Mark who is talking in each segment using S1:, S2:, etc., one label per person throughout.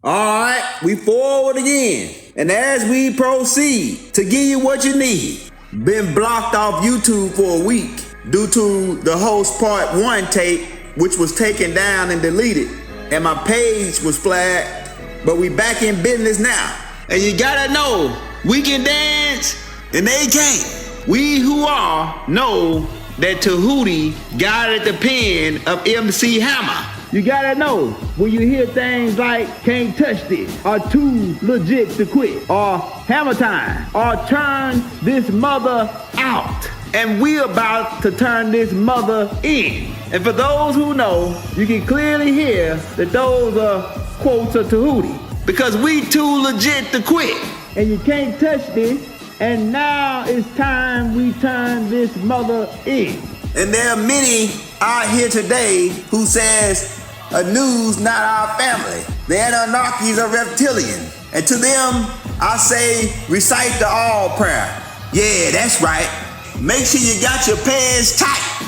S1: Alright, we forward again. And as we proceed to give you what you need, been blocked off YouTube for a week due to the host part 1 tape, which was taken down and deleted, and my page was flagged, but we back in business now. And you gotta know, we can dance and they can't. We who are know that Tahuti got at the pen of MC Hammer. You gotta know when you hear things like can't touch this, or too legit to quit, or hammer time, or turn this mother out. And we about to turn this mother in. And for those who know, you can clearly hear that those are quotes of Tahuti. Because we too legit to quit. And you can't touch this, and now it's time we turn this mother in. And there are many out here today who says, a news not our family. The Anunnakis are reptilian. And to them, I say, recite the all prayer. Yeah, that's right. Make sure you got your pants tight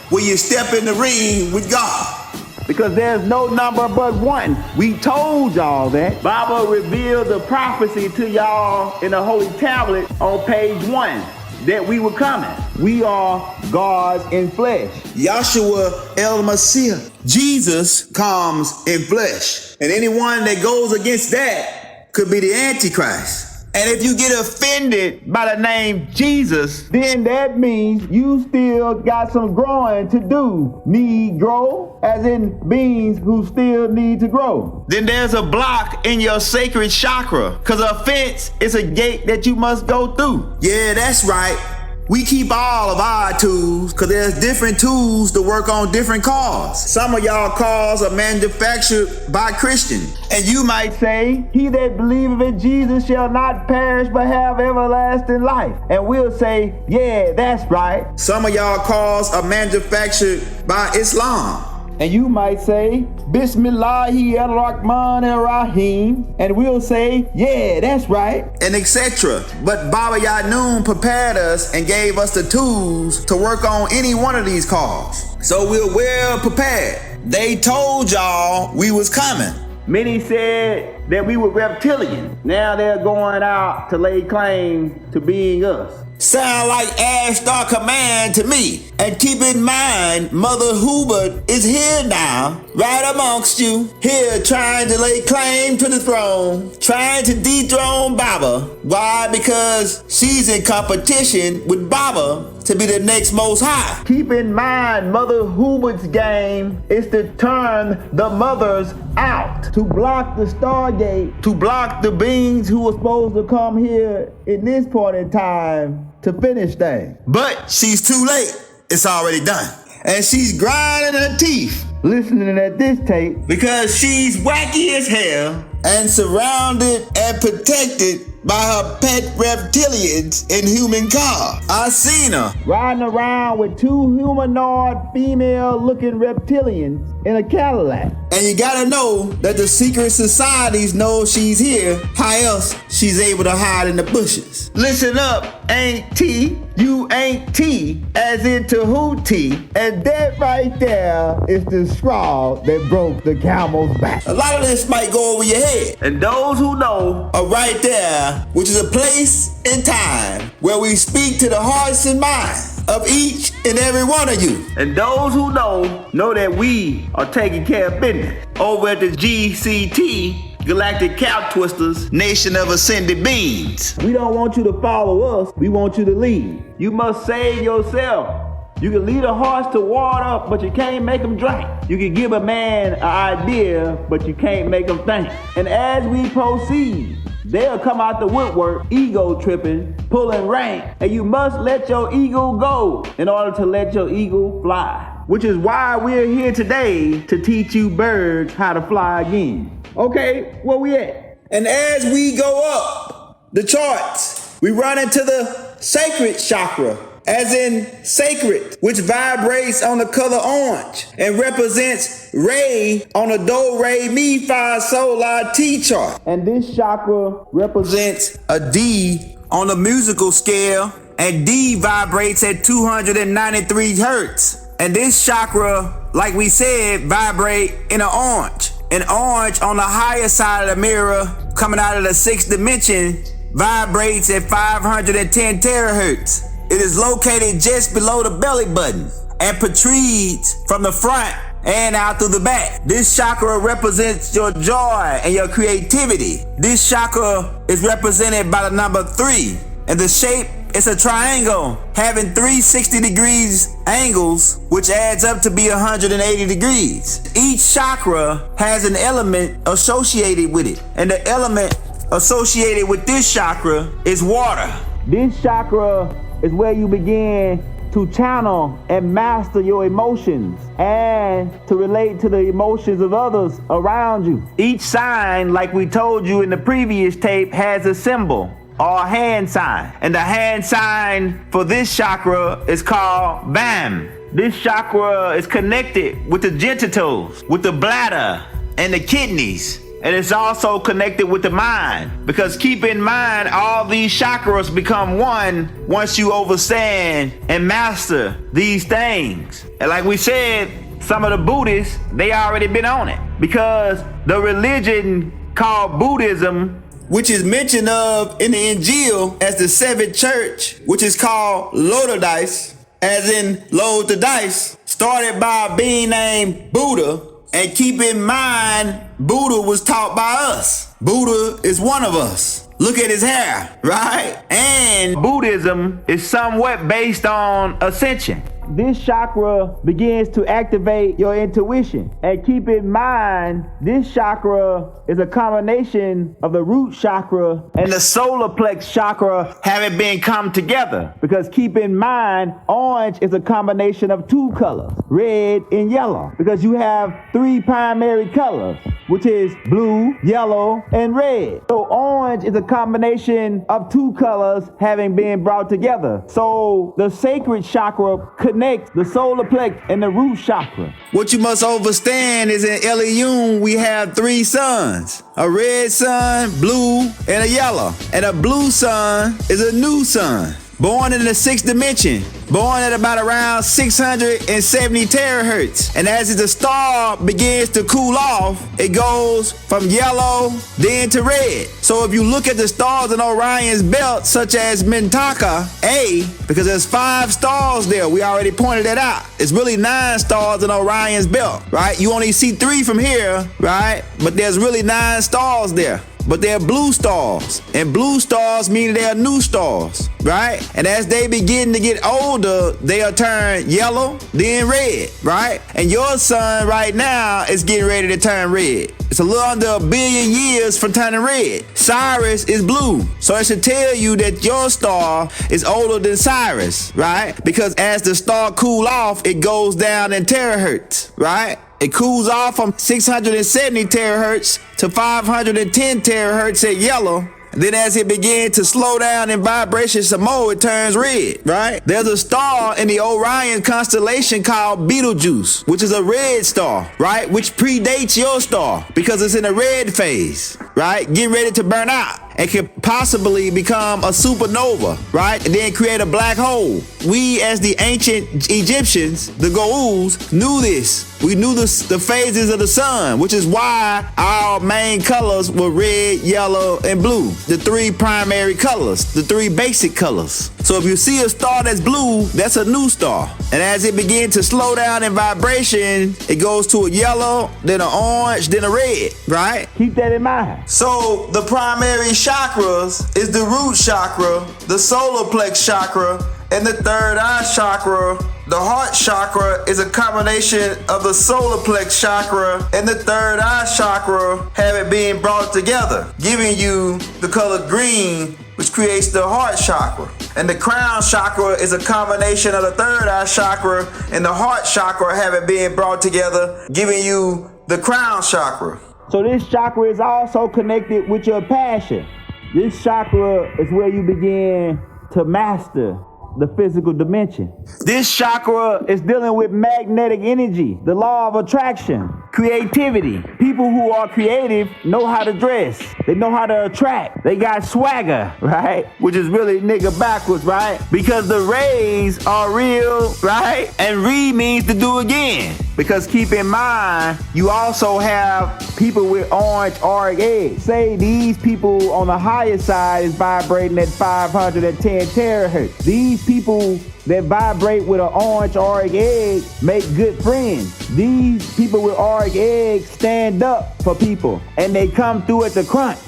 S1: when you step in the ring with God. Because there's no number but one. We told y'all that. Baba revealed the prophecy to y'all in the holy tablet on page 1. That we were coming. We are gods in flesh. Yahshua El Messiah. Jesus comes in flesh. And anyone that goes against that could be the Antichrist. And if you get offended by the name Jesus, then that means you still got some growing to do. Need grow, as in beings who still need to grow. Then there's a block in your sacred chakra, because offense is a gate that you must go through. Yeah, that's right. We keep all of our tools, because there's different tools to work on different cause. Some of y'all cause are manufactured by Christians. And you might say, he that believeth in Jesus shall not perish but have everlasting life. And we'll say, yeah, that's right. Some of y'all cause are manufactured by Islam. And you might say, Bismillahi ar-Rahman ar-Rahim. And we'll say, yeah, that's right. And etc. But Baba Yanun prepared us and gave us the tools to work on any one of these calls. So we're well prepared. They told y'all we was coming. Many said that we were reptilian. Now they're going out to lay claim to being us. Sound like Ashtar Command to me. And keep in mind, Mother Hubert is here now, right amongst you, here trying to lay claim to the throne, trying to dethrone Baba. Why? Because she's in competition with Baba to be the next most high. Keep in mind, Mother Hubert's game is to turn the mothers out, to block the Stargate, to block the beings who were supposed to come here in this point in time to finish things. But she's too late. It's already done. And she's grinding her teeth listening at this tape because she's wacky as hell and surrounded and protected by her pet reptilians in human car. I seen her riding around with 2 humanoid female-looking reptilians in a Cadillac. And you gotta know that the secret societies know she's here. How else she's able to hide in the bushes? Listen up, ain't T, you ain't T, as in Tahuti. And that right there is the straw that broke the camel's back. A lot of this might go over your head. And those who know are right there, which is a place and time where we speak to the hearts and minds of each and every one of you. And those who know that we are taking care of business over at the GCT, Galactic Cap Twisters, Nation of Ascended Beings. We don't want you to follow us, we want you to lead. You must save yourself. You can lead a horse to water, but you can't make him drink. You can give a man an idea, but you can't make him think. And as we proceed, they'll come out the woodwork, ego tripping, pulling rank, and you must let your ego go in order to let your ego fly. Which is why we're here today to teach you birds how to fly again. Okay, where we at? And as we go up the charts, we run into the sacred chakra, as in sacred, which vibrates on the color orange and represents Re on the Do Re Mi Fa Sol La Ti chart. And this chakra represents a D on the musical scale, and D vibrates at 293 hertz. And this chakra, like we said, vibrate in an orange. and orange on the higher side of the mirror, coming out of the 6th dimension, vibrates at 510 terahertz. It is located just below the belly button and protrudes from the front and out through the back. This chakra represents your joy and your creativity. This chakra is represented by the number 3, and the shape is a triangle having 360 degrees angles, which adds up to be 180 degrees. Each chakra has an element associated with it, and the element associated with this chakra is water. This chakra is where you begin to channel and master your emotions and to relate to the emotions of others around you. Each sign, like we told you in the previous tape, has a symbol or a hand sign. And the hand sign for this chakra is called BAM. This chakra is connected with the genitals, with the bladder and the kidneys. And it's also connected with the mind, because keep in mind, all these chakras become one once you understand and master these things. And like we said, some of the Buddhists, they already been on it, because the religion called Buddhism, which is mentioned of in the Injil as the 7th church, which is called Lododice, as in load the dice, started by a being named Buddha. And keep in mind, Buddha was taught by us. Buddha is one of us. Look at his hair, right? And Buddhism is somewhat based on ascension. This chakra begins to activate your intuition. And keep in mind, this chakra is a combination of the root chakra and the solar plex chakra having been come together. Because keep in mind, orange is a combination of 2 colors, red and yellow. Because you have 3 primary colors, which is blue, yellow, and red. So orange is a combination of 2 colors having been brought together. So the sacred chakra connects the solar plex and the root chakra. What you must understand is in Elium, we have 3 suns. A red sun, blue, and a yellow. And a blue sun is a new sun, born in the 6th dimension, born at about around 670 terahertz. And as the star begins to cool off, it goes from yellow then to red. So if you look at the stars in Orion's belt, such as Mintaka A, because there's 5 stars there, we already pointed that out. It's really 9 stars in Orion's belt, right? You only see 3 from here, right? But there's really 9 stars there. But they're blue stars, and blue stars mean they're new stars, right? And as they begin to get older, they'll turn yellow, then red, right? And your sun right now is getting ready to turn red. It's a little under 1 billion years from turning red. Sirius is blue, so it should tell you that your star is older than Sirius, right? Because as the star cool off, it goes down in terahertz, right? It cools off from 670 terahertz to 510 terahertz at yellow. Then as it begins to slow down in vibration some more, it turns red, right? There's a star in the Orion constellation called Betelgeuse, which is a red star, right? Which predates your star because it's in a red phase, right? Getting ready to burn out and could possibly become a supernova, right? And then create a black hole. We, as the ancient Egyptians, the Goa'uld, knew this. We knew the phases of the sun, which is why our main colors were red, yellow, and blue. The 3 primary colors, the 3 basic colors. So if you see a star that's blue, that's a new star. And as it begins to slow down in vibration, it goes to a yellow, then an orange, then a red, right? Keep that in mind. So the primary chakras is the root chakra, the solar plex chakra, and the 3rd eye chakra. The heart chakra is a combination of the solar plex chakra and the 3rd eye chakra having been brought together, giving you the color green, which creates the heart chakra. And the crown chakra is a combination of the 3rd eye chakra and the heart chakra having been brought together, giving you the crown chakra. So this chakra is also connected with your passion. This chakra is where you begin to master the physical dimension. This chakra is dealing with magnetic energy, the law of attraction. Creativity. People who are creative know how to dress. They know how to attract. They got swagger, right? Which is really nigga backwards, right? Because the rays are real, right? And re means to do again. Because keep in mind, you also have people with orange auric eggs. Say these people on the higher side is vibrating at 510 terahertz. These people that vibrate with an orange auric egg make good friends. These people with auric eggs stand up for people and they come through at the crunch.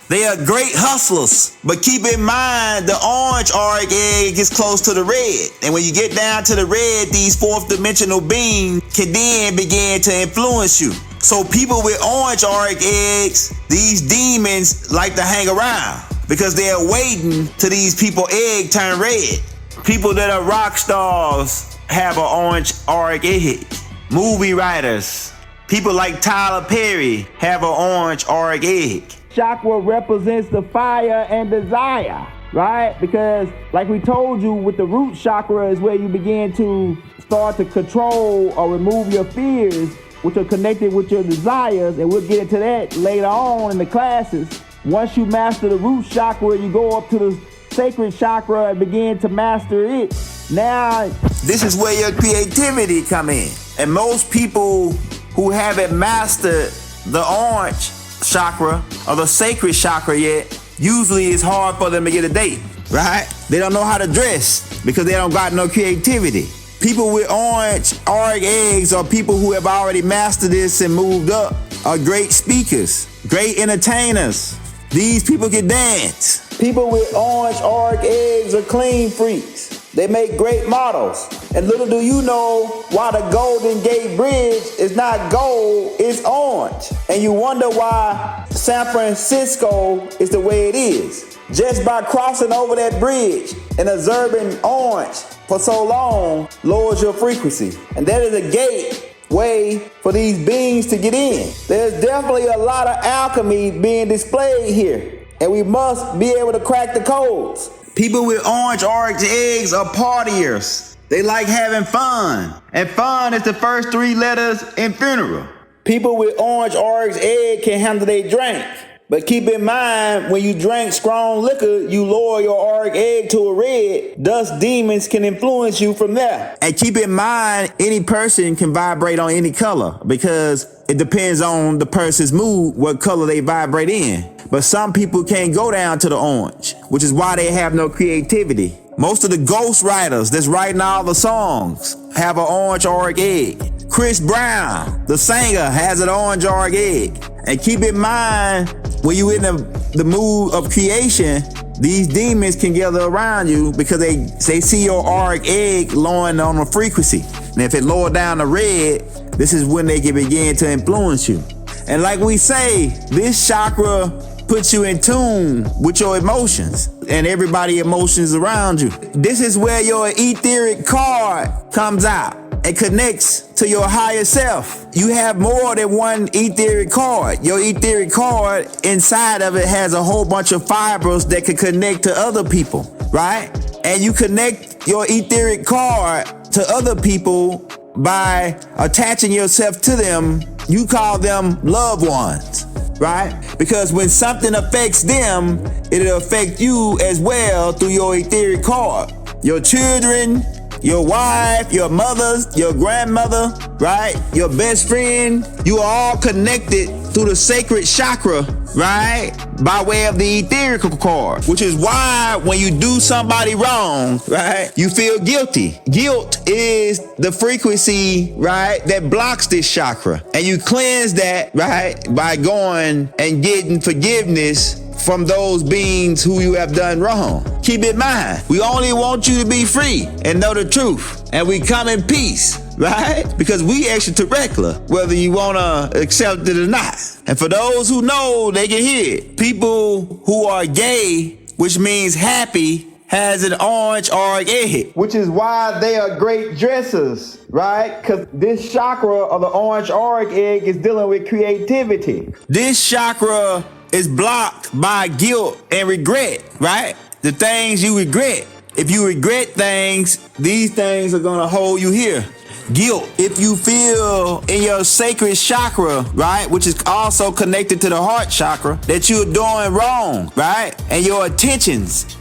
S1: They are great hustlers, but keep in mind the orange auric egg is close to the red. And when you get down to the red, these fourth dimensional beings can then begin to influence you. So people with orange auric eggs, these demons like to hang around because they're waiting till these people egg turn red. People that are rock stars have an orange auric egg. Movie writers, people like Tyler Perry have an orange auric egg. Chakra represents the fire and desire, right? Because like we told you, with the root chakra is where you begin to start to control or remove your fears, which are connected with your desires, and we'll get into that later on in the classes. Once you master the root chakra, you go up to the sacred chakra and begin to master it. Now, this is where your creativity come in. And most people who haven't mastered the orange chakra or the sacred chakra yet, usually it's hard for them to get a date, right? They don't know how to dress because they don't got no creativity. People with orange auric eggs or people who have already mastered this and moved up are great speakers, great entertainers. These people can dance. People with orange auric eggs are clean freaks. They make great models. And little do you know why the Golden Gate Bridge is not gold, it's orange. And you wonder why San Francisco is the way it is. Just by crossing over that bridge and observing orange for so long lowers your frequency. And that is a gateway for these beings to get in. There's definitely a lot of alchemy being displayed here. And we must be able to crack the codes. People with orange auric eggs are partiers. They like having fun. And fun is the first three letters in funeral. People with orange auric egg can handle their drink. But keep in mind, when you drink strong liquor, you lower your auric egg to a red. Thus, demons can influence you from there. And keep in mind, any person can vibrate on any color because it depends on the person's mood, what color they vibrate in. But some people can't go down to the orange, which is why they have no creativity. Most of the ghost writers that's writing all the songs have an orange auric egg. Chris Brown, the singer, has an orange auric egg. And keep in mind, when you're in the mood of creation, these demons can gather around you because they see your auric egg lowering on a frequency. And if it lower down to red, this is when they can begin to influence you. And like we say, this chakra puts you in tune with your emotions and everybody's emotions around you. This is where your etheric card comes out. It connects to your higher self. You have more than one etheric card. Your etheric card, inside of it has a whole bunch of fibers that can connect to other people, right? And you connect your etheric card to other people by attaching yourself to them. You call them loved ones, right? Because when something affects them, it'll affect you as well through your etheric card. Your children, your wife, your mother, your grandmother, right? Your best friend, you are all connected through the sacred chakra, right? By way of the etherical card, which is why when you do somebody wrong, right, you feel guilty. Guilt is the frequency, right, that blocks this chakra. And you cleanse that, right, by going and getting forgiveness from those beings who you have done wrong. Keep in mind, we only want you to be free and know the truth. And we come in peace, right? Because we extraterrestrial, whether you want to accept it or not. And for those who know, they can hear it. People who are gay, which means happy, has an orange auric egg, which is why they are great dressers, right? Because this chakra of the orange auric egg is dealing with creativity. This chakra is blocked by guilt and regret, right? The things you regret. If you regret things, these things are gonna hold you here. guilt. If you feel in your sacred chakra, right, which is also connected to the heart chakra, that you're doing wrong, right, and your intentions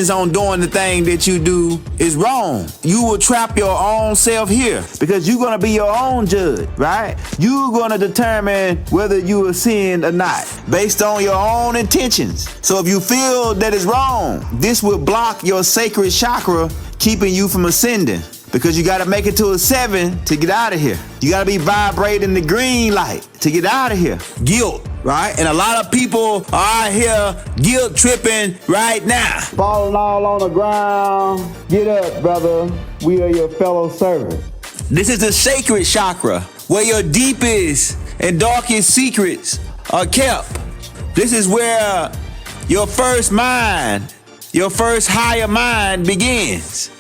S1: on doing the thing that you do is wrong, you will trap your own self here because you're going to be your own judge, right? You're going to determine whether you are sinned or not based on your own intentions. So if you feel that it's wrong, this will block your sacred chakra, keeping you from ascending. Because you got to make it to a 7 to get out of here. You got to be vibrating the green light to get out of here. Guilt, right? And a lot of people are out here guilt tripping right now. Falling all on the ground. Get up, brother. We are your fellow servants. This is the sacred chakra where your deepest and darkest secrets are kept. This is where your first mind, your first higher mind begins.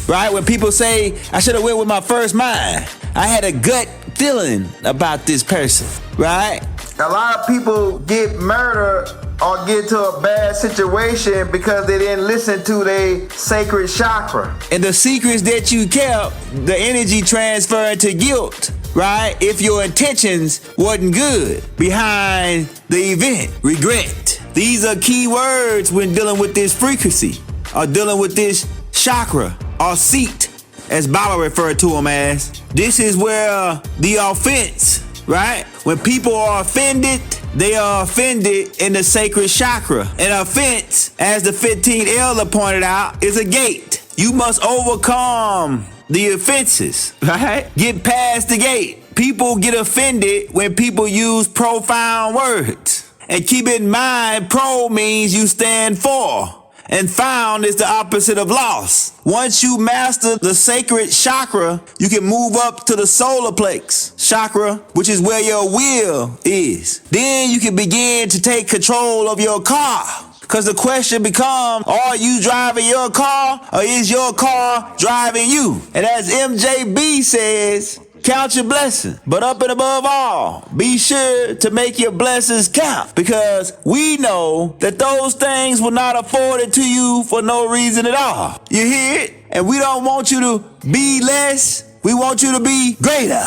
S1: Right? When people say, I should have went with my first mind. I had a gut feeling about this person, right? A lot of people get murdered or get to a bad situation because they didn't listen to their sacred chakra. And the secrets that you kept, the energy transferred to guilt, right? If your intentions wasn't good behind the event, regret. These are key words when dealing with this frequency or dealing with this chakra. Or seat, as Baba referred to them as. This is where the offense, right? When people are offended, they are offended in the sacred chakra. An offense, as the 15th elder pointed out, is a gate. You must overcome the offenses, right? Get past the gate. People get offended when people use profound words. And keep in mind, pro means you stand for. And found is the opposite of lost. Once you master the sacred chakra, you can move up to the solar plex chakra, which is where your will is. Then you can begin to take control of your car. Because the question becomes, are you driving your car or is your car driving you? And as MJB says, count your blessings, but up and above all, be sure to make your blessings count, because we know that those things were not afforded to you for no reason at all. You hear it? And we don't want you to be less. We want you to be greater.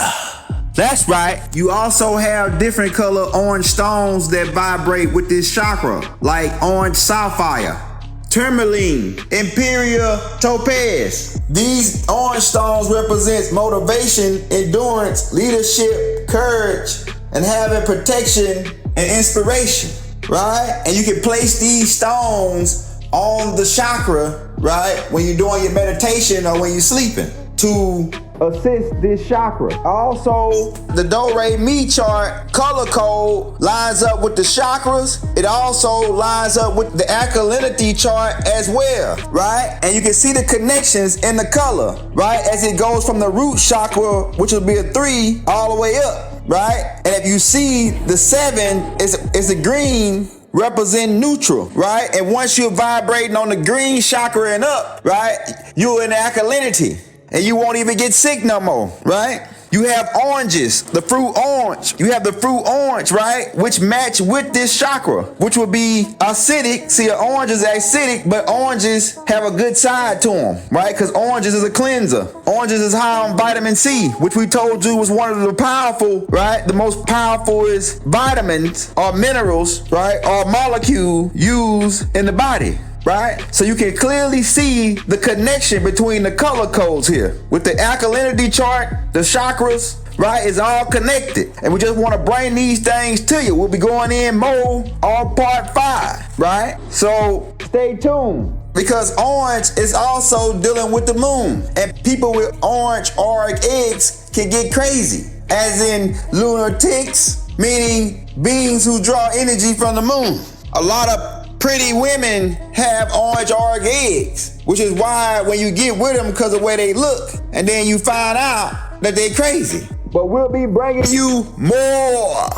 S1: That's right. You also have different color orange stones that vibrate with this chakra, like orange sapphire, tourmaline, imperial topaz. These orange stones represent motivation, endurance, leadership, courage, and having protection and inspiration, right? And you can place these stones on the chakra, right, when you're doing your meditation or when you're sleeping to assist this chakra. Also, the Do-Re-Mi chart color code lines up with the chakras. It also lines up with the alkalinity chart as well, right? And you can see the connections in the color, right? As it goes from the root chakra, which will be a 3, all the way up, right? And if you see the 7 is the green, represent neutral, right? And once you're vibrating on the green chakra and up, right, you're in alkalinity. And you won't even get sick no more, right? You have oranges, the fruit orange. You have the fruit orange, right? Which match with this chakra, which would be acidic. See, an orange is acidic, but oranges have a good side to them, right? Because oranges is a cleanser. Oranges is high on vitamin C, which we told you was one of the powerful, right? The most powerful is vitamins or minerals, right? Or molecule used in the body. Right? So you can clearly see the connection between the color codes here. With the alkalinity chart, the chakras, right, is all connected. And we just want to bring these things to you. We'll be going in more on part 5, right? So stay tuned, because orange is also dealing with the moon. And people with orange auric eggs can get crazy, as in lunar ticks, meaning beings who draw energy from the moon. A lot of pretty women have orange auric eggs, which is why when you get with them because of the way they look, and then you find out that they're crazy. But we'll be bringing you more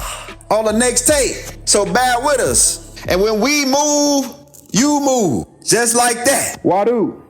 S1: on the next tape, so bear with us. And when we move, you move, just like that. Wadu.